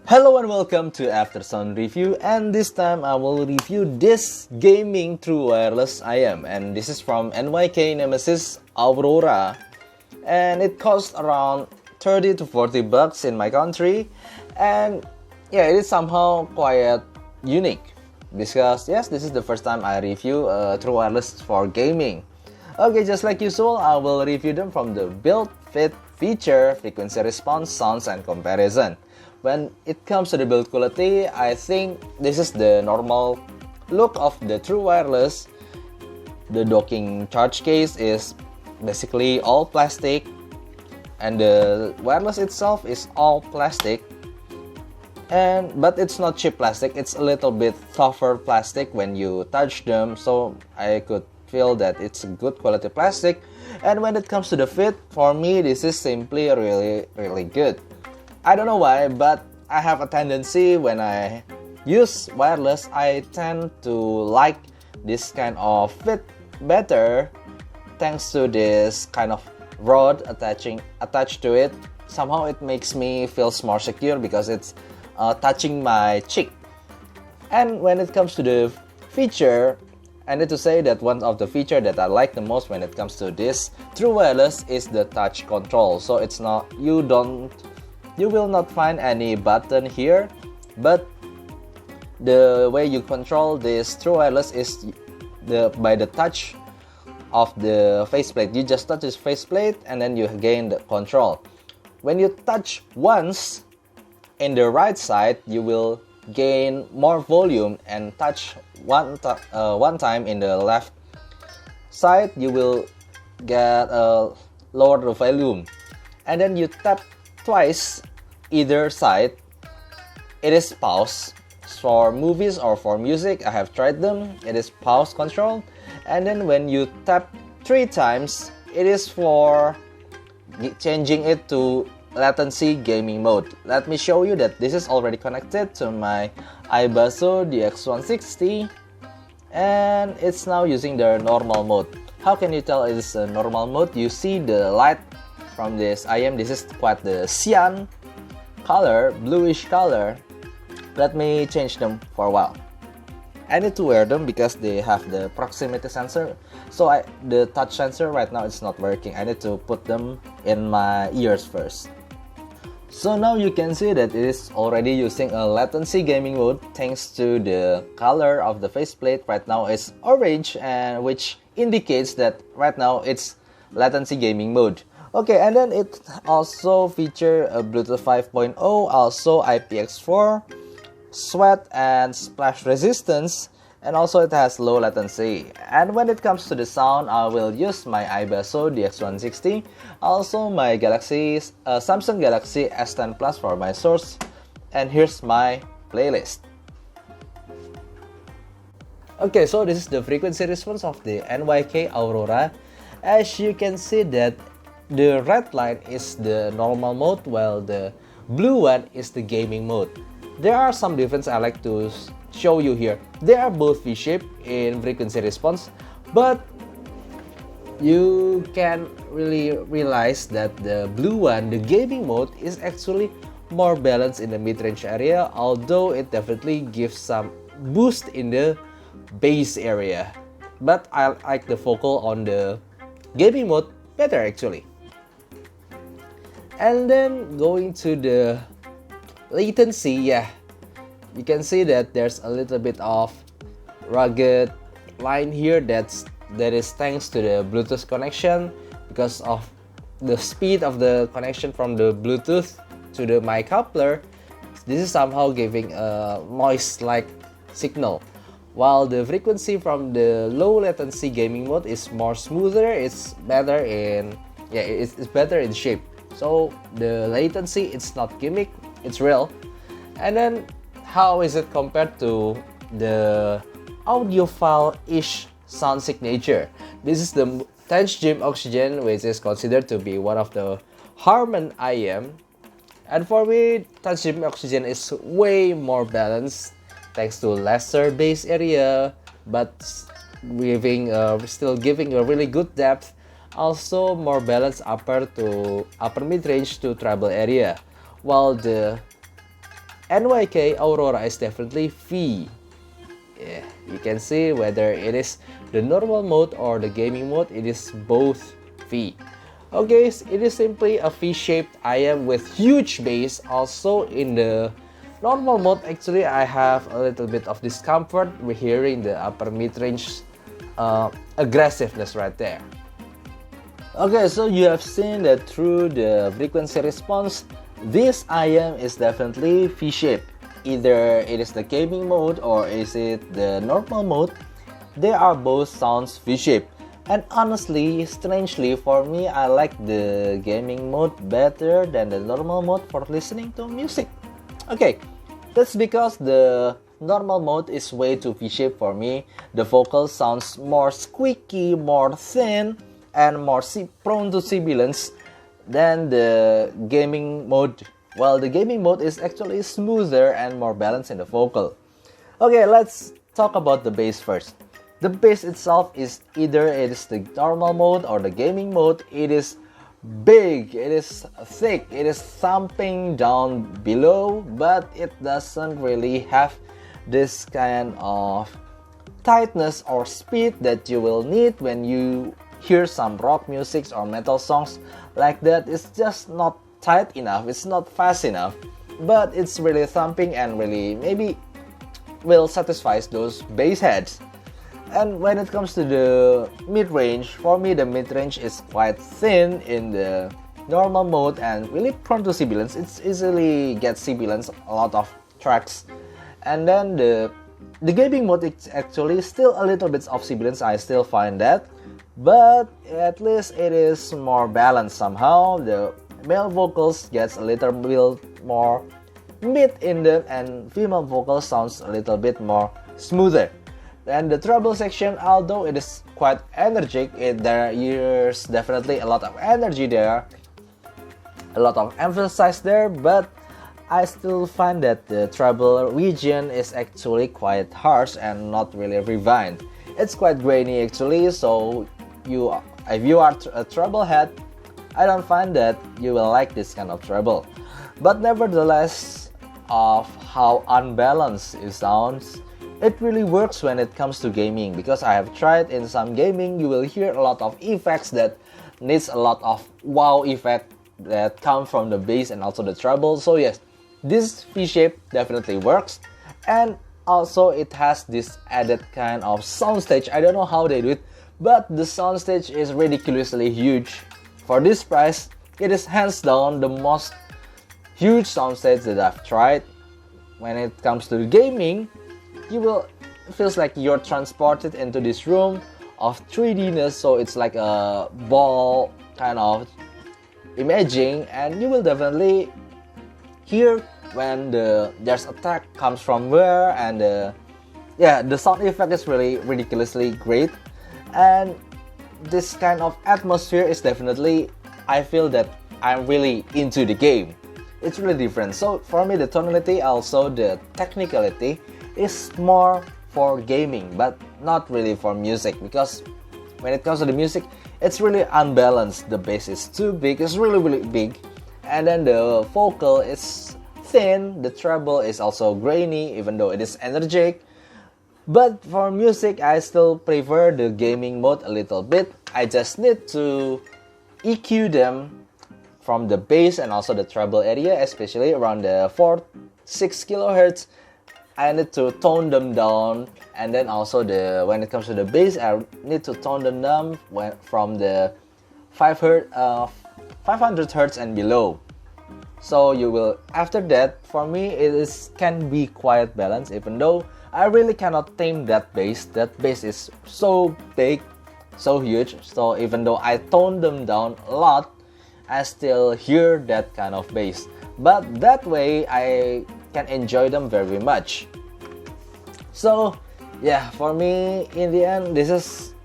Hello and welcome to After Sound Review, and this time I will review this gaming true wireless IM, and this is from NYK Nemesis Aurora, and it costs around 30 to 40 bucks in my country, and yeah, it is somehow quite unique because yes, this is the first time I review true wireless for gaming. Okay, just like usual, I will review them from the build, fit, feature, frequency response, sounds, and comparison. When it comes to the build quality, I think this is the normal look of the true wireless. The docking charge case is basically all plastic, and the wireless itself is all plastic. But it's not cheap plastic, it's a little bit tougher plastic when you touch them, so I could feel that it's good quality plastic. And when it comes to the fit, for me this is simply really good. I don't know why, but I have a tendency when I use wireless, I tend to like this kind of fit better thanks to this kind of rod attached to it. Somehow it makes me feel more secure because it's touching my cheek. And when it comes to the feature, I need to say that one of the features that I like the most when it comes to this true wireless is the touch control. So it's not, you will not find any button here, but the way you control this true wireless is by the touch of the faceplate. You just touch this faceplate and then you gain the control. When you touch once in the right side, you will gain more volume, and touch one time in the left side, you will get a lower the volume. And then you tap twice either side, it is pause. For movies or for music, I have tried them, it is pause control. And then when you tap 3 times, it is for changing it to latency gaming mode. Let me show you that this is already connected to my Sapajou DX160, and it's now using the normal mode. How can you tell it is a normal mode? You see the light from this IM, this is quite the cyan color, bluish color. Let me change them for a while. I need to wear them because they have the proximity sensor. So the touch sensor right now is not working. I need to put them in my ears first. So now you can see that it is already using a latency gaming mode thanks to the color of the faceplate. Right now it's orange, and which indicates that right now it's latency gaming mode. Okay, and then it also features a Bluetooth 5.0, also IPX4, sweat and splash resistance, and also it has low latency. And when it comes to the sound, I will use my Sapajou DX160, also my Samsung Galaxy S10 Plus for my source, and here's my playlist. Okay, so this is the frequency response of the NYK Aurora. As you can see that the red line is the normal mode, while the blue one is the gaming mode. There are some differences I like to show you here. They are both V-shaped in frequency response, but you can really realize that the blue one, the gaming mode, is actually more balanced in the mid-range area, although it definitely gives some boost in the bass area. But I like the vocal on the gaming mode better actually. And then going to the latency, yeah, you can see that there's a little bit of rugged line here that is thanks to the Bluetooth connection, because of the speed of the connection from the Bluetooth to the mic coupler. This is somehow giving a noise-like signal, while the frequency from the low latency gaming mode is more smoother. It's better in it's better in shape. So the latency, it's not gimmick, it's real. And then how is it compared to the audiophile-ish sound signature? This is the Tensjim Oxygen, which is considered to be one of the Harman IM. And for me, Tensjim Oxygen is way more balanced thanks to lesser bass area, but still giving a really good depth. Also more balanced upper mid-range to treble area, while the NYK Aurora is definitely V. Yeah, you can see whether it is the normal mode or the gaming mode, it is both V. Okay, it is simply a V-shaped IM with huge bass. Also in the normal mode, actually I have a little bit of discomfort with hearing the upper mid-range aggressiveness right there. Okay, so you have seen that through the frequency response, this IM is definitely V-shaped. Either it is the gaming mode or is it the normal mode, they are both sounds V-shaped. And honestly, strangely for me, I like the gaming mode better than the normal mode for listening to music. Okay, that's because the normal mode is way too V-shaped for me. The vocal sounds more squeaky, more thin, and more prone to sibilance than the gaming mode. While the gaming mode is actually smoother and more balanced in the vocal. Okay, let's talk about the bass first. The bass itself is either it is the normal mode or the gaming mode. It is big, it is thick, it is thumping down below, but it doesn't really have this kind of tightness or speed that you will need when you hear some rock music or metal songs like that. It's just not tight enough, it's not fast enough, but it's really thumping and really maybe will satisfy those bass heads. And when it comes to the mid-range, for me the mid-range is quite thin in the normal mode and really prone to sibilance. It's easily gets sibilance a lot of tracks. And then the gaming mode is actually still a little bit of sibilance, I still find that, but at least it is more balanced somehow. The male vocals gets a little bit more mid in them and female vocals sounds a little bit more smoother. And the treble section, although it is quite energetic, there's definitely a lot of energy there, a lot of emphasis there, but I still find that the treble region is actually quite harsh and not really refined. It's quite grainy actually, so if you are a treble head, I don't find that you will like this kind of treble. But nevertheless, of how unbalanced it sounds, it really works when it comes to gaming, because I have tried in some gaming, you will hear a lot of effects that needs a lot of wow effect that come from the bass and also the treble. So yes, this V-shape definitely works, and also it has this added kind of soundstage. I don't know how they do it, but the soundstage is ridiculously huge. For this price, it is hands down the most huge soundstage that I've tried. When it comes to gaming, it feels like you're transported into this room of 3Dness, so it's like a ball kind of imaging, and you will definitely hear when there's attack comes from where, and the sound effect is really ridiculously great, and this kind of atmosphere is definitely, I feel that I'm really into the game. It's really different. So for me, the tonality, also the technicality, is more for gaming, but not really for music, because when it comes to the music, it's really unbalanced. The bass is too big, it's really big, and then the vocal is thin, the treble is also grainy, even though it is energetic. But for music, I still prefer the gaming mode a little bit. I just need to EQ them from the bass and also the treble area, especially around the 4-6 kHz. I need to tone them down, and then also when it comes to the bass, I need to tone them down from the 500 Hz and below. So you will, after that, for me it can be quite balanced, even though I really cannot tame that bass. That bass is so big, so huge, so even though I tone them down a lot, I still hear that kind of bass. But that way I can enjoy them very much. So yeah, for me, in the end, this is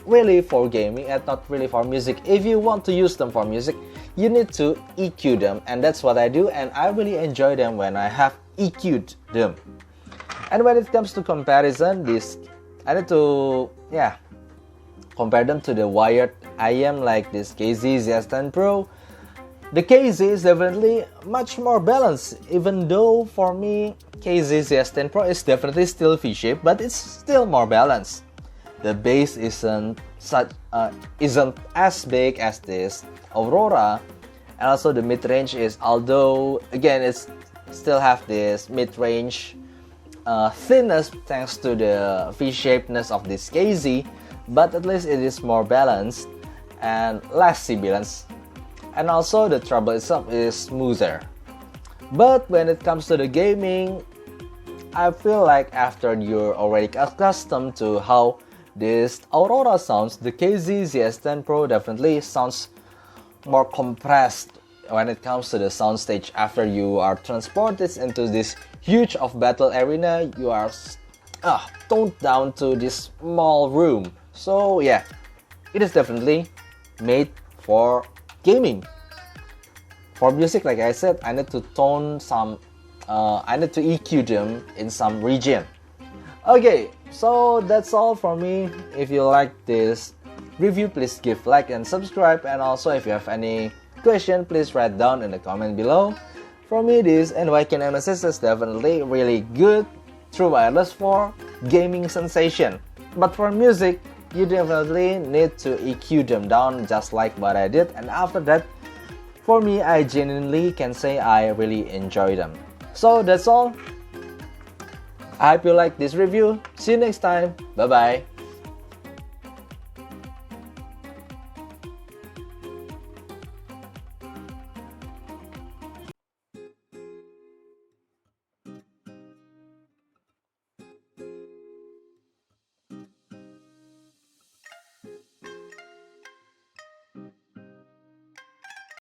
really for gaming and not really for music. If you want to use them for music, you need to EQ them, and that's what I do, and I really enjoy them when I have EQ'd them. And when it comes to comparison, I need to compare them to the wired IM like this KZ Z10 Pro. The KZ is definitely much more balanced, even though for me KZ ZS10 Pro is definitely still V-shaped, but it's still more balanced. The bass isn't as big as this Aurora, and also the mid-range is, although again it's still have this mid-range thinness thanks to the V-shapedness of this KZ, but at least it is more balanced and less sibilance. And also the treble itself is smoother. But when it comes to the gaming, I feel like after you're already accustomed to how this Aurora sounds, the KZ ZS10 Pro definitely sounds more compressed when it comes to the soundstage. After you are transported into this huge of battle arena, you are toned down to this small room. So yeah, it is definitely made for gaming. For music, like I said, I need to tone some, I need to EQ them in some region. Okay, so that's all from me. If you like this review, please give like and subscribe, and also if you have any question, please write down in the comment below. For me, this NYK Nemesis is definitely really good true wireless for gaming sensation. But for music, you definitely need to EQ them down just like what I did, and after that, for me, I genuinely can say I really enjoy them. So that's all. I hope you like this review. See you next time. Bye bye.